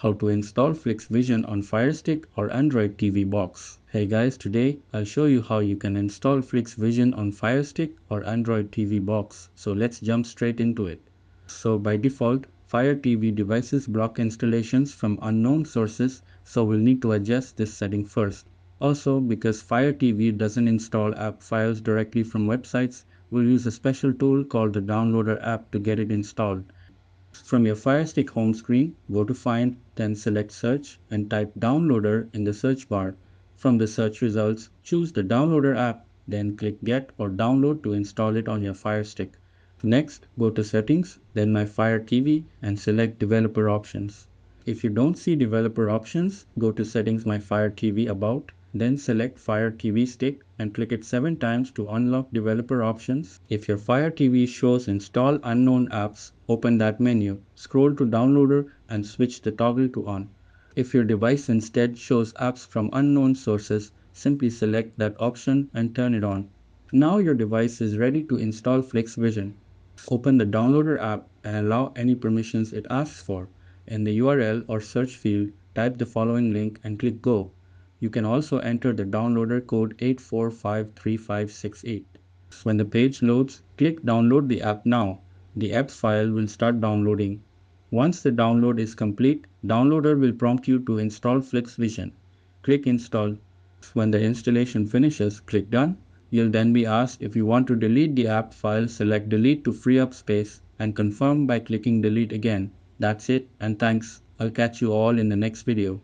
how to install Flix Vision on Firestick or Android TV box. Hey guys, today I'll show you how you can install Flix Vision on Firestick or Android TV box. So let's jump straight into it. So by default, Fire TV devices block installations from unknown sources, so we'll need to adjust this setting first. Also, because Fire TV doesn't install app files directly from websites, we'll use a special tool called the Downloader app to get it installed. From your Fire Stick home screen, go to Find, then select Search and type Downloader in the search bar. From the search results, choose the Downloader app, then click Get or Download to install it on your Fire Stick. Next, go to Settings, then My Fire TV and select Developer Options. If you don't see Developer Options, go to Settings My Fire TV About, then select Fire TV Stick and click it 7 times to unlock developer options. If your Fire TV shows Install Unknown Apps, open that menu, scroll to Downloader and switch the toggle to On. If your device instead shows apps from unknown sources, simply select that option and turn it on. Now your device is ready to install Flix Vision. Open the Downloader app and allow any permissions it asks for. In the URL or search field, type the following link and click Go. You can also enter the downloader code 8453568. When the page loads, click Download the app now. The apps file will start downloading. Once the download is complete, Downloader will prompt you to install Flix Vision. Click Install. When the installation finishes, click Done. You'll then be asked if you want to delete the app file, select Delete to free up space and confirm by clicking Delete again. That's it and thanks. I'll catch you all in the next video.